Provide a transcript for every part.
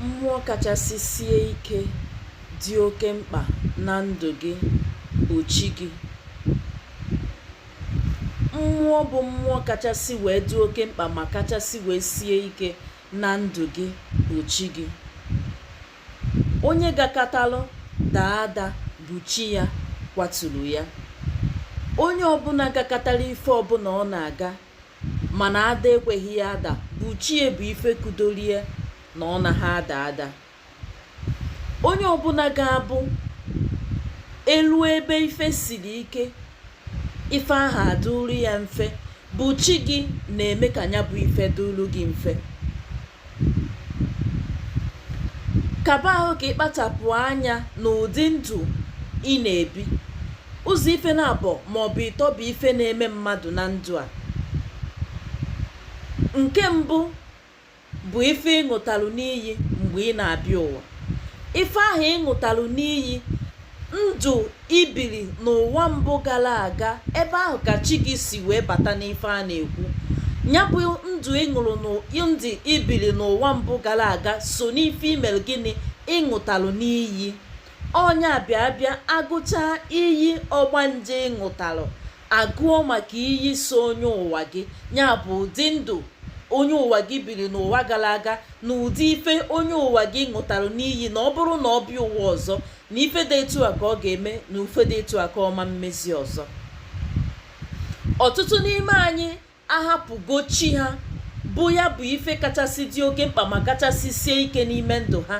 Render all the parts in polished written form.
Mmụọ kachasị sie ike dị oke mkpa na ndụ gị bụ chi gị. Mmụọ bụ mmụọ kachasị wee dị oke mkpa ma kachasị wee sie ike na ndụ gị bụ chi gị. Onye gakatalụ daa ada bụ chi ya kwaturu ya. Onye ọbụla gakatara ife ọbụla ọ na-aga mana ada ekweghị ya ada bụ chi ya bụ ife kudolie na ọ na ha ada ada. Onye ọbụla ga-abụ elu ebe ife siri ike ife ahụ adụrụ ya mfe bụ chi gị na-eme ka ya bụ ife dụrụ gị mfe. Kaba ahụ ka ịkpachapụ anya n'ụdị ndụ ị na-ebi. Ụzọ ife na-abọ maọbụ ịtọ bụ ife na-eme mmadụ na ndụ a. Nke mbụ bụ ife ịṅụtalụ n'iyi mgbe ị na-abịa ụwa. Ife ahụ ịṅụtalụ n'iyi ndụ ibiri n'ụwa mbụ gara aga, ebe ahụ ka chi gị si wee bata n'ife a na-ekwu. Ya bụ ndụ ndụ ibiri n'ụwa mbụ gara aga so n'ife imere gịnị ịṅụtalụ n'iyi. Ọnya bịa agụcha iyi ọgbanje ịṅụtalụ agụọ maka iyi so onye ụwa gị, ya bụ ụdị ndụ onye ụwa gị biri n'ụwa gara aga na ụdị ife onye ụwa gị ṅụtalụ n'iyi na ọ bụrụ na ọ bịa ụwa ọzọ na ife dị etu a ka ọ ga-eme na ufe dị etu a ka ọma mmezi ọzọ. Ọtụtụ n'ime anyị ahapụgo chi ha bụ ya bụ ife kachasị dị oke mkpa ma kachasị sie ike n'ime ndụ ha,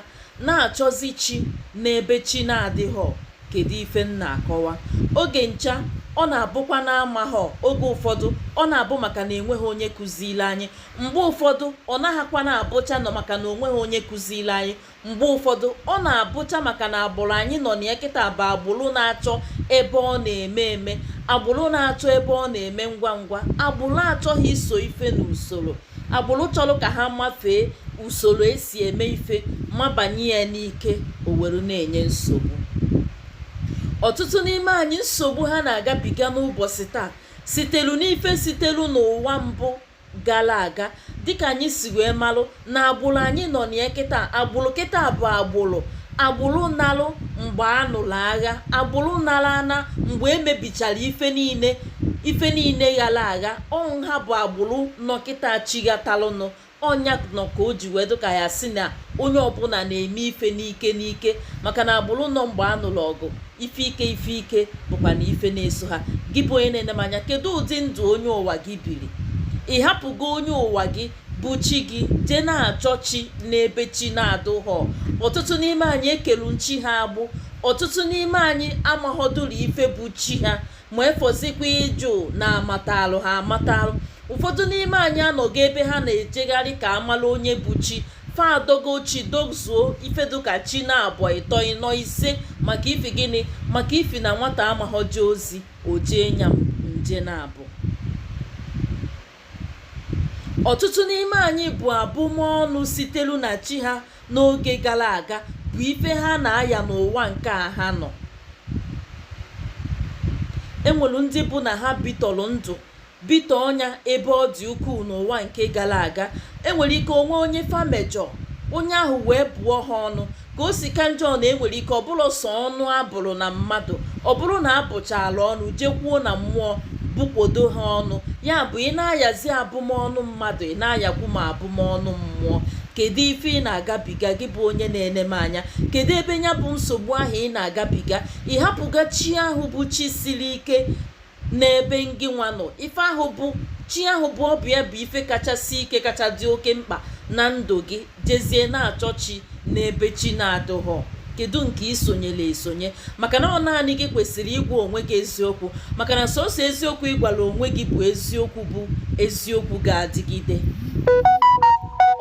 na-achọzi chi n'ebe chi na-adịghọ. Kedu ife m na-akọwa? Oge ncha ọ na-abụkwa na-amaghọ. Oge ụfọdụ ọ na-abụ maka na enweghị onye kụzili anyị. Mgbe ụfọdụ ọ naghakwa na-abụcha nọ maka na onweghị onye kụzili anyị. Mgbe ụfọdụ ọ na-abụcha maka na agbụrụ anyị nọ na kịta bụ agbụrụ na-achọ ebe ọ na-eme eme, agbụrụ na-achọ ebe ọ na-eme ngwa ngwa, agbụrụ achọghị iso ife n'usoro, agbụrụ chọrọ ka ha mafee usoro esi eme ife mabanye ya n'ike, o were na-enye nsogbu. Ọtụtụ n'ime anyị nsogbu ha na-agabiga n'ụbọchị taa sitelu n'ife sitelu n'ụwa mbụ gara aga. Dịka anyị si wee malụ na agbụrụ anyị nọ na kịta, agbụrụ kịta bụ agbụrụ nalụ mgbe a nụrụ agha, agbụrụ nara ana mgbe emebichara ife niile ghara agha. Ha bụ agbụrụ nọ kịta chigatalụnụ. Ọnya nọ ka o ji wee dụka ya si na onye ọbụla na-eme ife n'ike n'ike maka na agbụrụ nọ mgbe a nụrụ ọgụ ife ike bụkwa na ife na-eso ha. Gị bụ onye na-ene m anya, kedu ụdị ndụ onye ụwa gị biri? Ị hapụgo onye ụwa gị bụ chi gị jee na-achọ chi n'ebe chi na-adụghọ. Ọtụtụ n'ime anyị ekelu chi ha agbụ. Ọtụtụ n'ime anyị amaghọdụrụ ife bụ chi ha ma efọzikwa ịjụ na amatalụ ha amatalụ. Ụfọdụ n'ime anyị anọgo ebe ha na-ejegharị ka amala onye bụ chi. Fadogo chi dozuo ifeduka chi na-abụọ ịtọ ịnọ ise maka ifi gịnị? Maka ifi na nwata amaghọje ozi o jee nya nje na-abụ. Ọtụtụ n'ime anyị bụ abụmọnụ sitelu na chi ha n'oge gara aga bụ ife ha na-aya n'ụwa nke a ha nọ. Enwelu ndị bụ na ha bitọrọ ndụ bito ọnya ebe ọ dị ukwuu n'ụwa nke gara aga. Enwere ike onwe onye famejọ onye ahụ wee bụọ ha ọnụ ka o si ka njọ na enwere ike ọ bụrụ sọ ọnụ abụrụ na mmadụ, ọ bụrụ na abụchala ọnụ jekwuo na mmụọ bukwodo ha ọnụ. Ya bụ ị na-ayazi abụmọnụ mmadụ, ị na-ayakwu ma abụmọnụ mmụọ. Kedu ife ị na-agabiga gị bụ onye na-ene m anya? Kedu ebe ya bụ nsogbu ahụ ị na-agabiga? Ị hapụga chi ahụ bụ chi siri ike n'ebe ngị nwa nọ. Ife ahụ bụ chi ahụ bụ ọbịa bụ ife kachasị ike kacha dị oke mkpa na ndụ gị, jezie na-achọ chi n'ebe chi na-adụghọ. Kedu nke isonyela esonye? Maka na ọ naanị gị kwesịrị ịgwa onwe gị eziokwu, maka na sọsọ eziokwu ịgwara onwe gị bụ eziokwu ga-adịgide.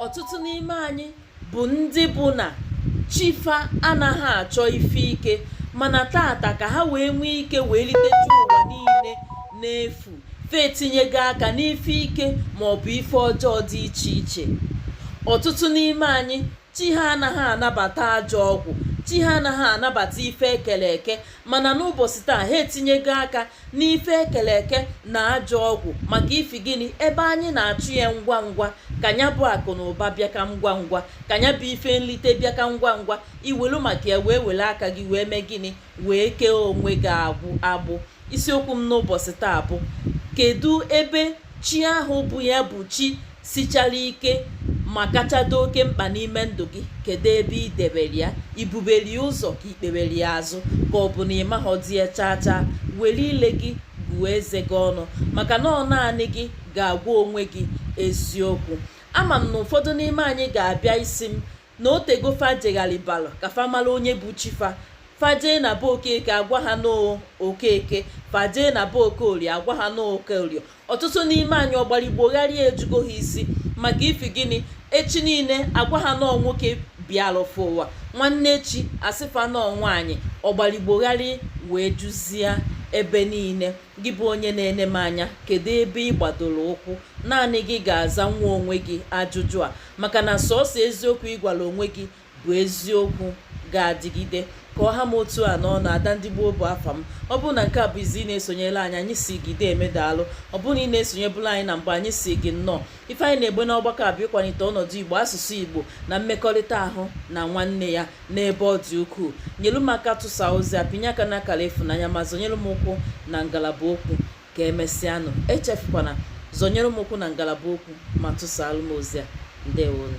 Ọtụtụ n'ime anyị bụ ndị bụ na chifa anaghị achọ ife ike, mana tata ka ha wee nwee ike wee litecha ụwa niile n'efu fe etinyego aka n'ife ike maọbụ ife ọjọọ dị iche iche. Ọtụtụ n'ime anyị chi ha anaghị anabata ajọ ọgwụ chi ha anaghị anabata ife ekele eke, mana n'ụbọchị taa ha etinyego aka n'ife ekele eke na ajọ ọgwụ maka ifi gịnị ebe anyị na-achụ ya ngwa ngwa ka nya bụ akụ na ụba bịa ka ngwa ngwa, ka nya bụ ife nlite bịa ka ngwa ngwa, iwelu maka ya wee were aka gị wee mee gịnị wee kee onwe gị agbụ. Isiokwu m n'ụbọchị taa bụ kedu ebe chi ahụ bụ ya bụ chi sichara ike ma kachado oke mkpa n'ime ndụ gị, kedu ebe ị debere ya? Ibubeli ụzọ ka ikpebere ya azụ ka ọ bụ na ịmaghọdi ya chaa chaa? Were ile gị gbuo eze gị ọnụ, maka na ọ naanị gị ga-agwa onwe gị eziokwu. Ama m na ụfọdụ n'ime anyị ga-abịa isi m na otego fajegharịbalụ ka famara onye bụ chifa. Fajee na be Okeke agwa ha n'Okeke, fajee na be Okorie agwa ha n'Okorie. Ọtụtụ n'ime anyị ọgbaligbogharịa ejugo ha isi maka ifi gịnị echi niile agwa ha nọọ nwoke bịara ofu ụwa, nwanne echi asịfa nọọ nwaanyị, ọgbaligbogharị wee juzie ebe niile. Gị bụ onye na-ene m anya, kedu ebe ị gbadoro ụkwụ? Naanị gị ga-aza nwa onwe gị ajụjụ a, maka na sọọsọ eziokwu ị gwara onwe gị bụ eziokwu ga-adịgide. Ka ọha m otu a n'ọnụ, Ada Ndị Gboo bụ afa m. Ọ bụrụ na nke a bụ izi ị na-esonyela anyị, anyị si gị emedalụ. Ọ bụrụ na ị na-esonyebụla anyị na mbụ, anyị si gị nnọọ. Ife anyị na-egbe n'ọgbakọ a bụ ịkwalite ọnọdụ Igbo, asụsụ Igbo na mmekọrịta ahụ na nwanne ya n'ebe ọ dị ukwuu. Nyelu m aka tụsa ozi a, pinye aka n'akara ịfụnanya ma zọnyere m ụkwụ na ngalaba okwu ka emesịanụ. Echefukwana, zọnyere m ụkwụ na ngalaba okwu ma tụsalụ m ozi a. Ndewonu.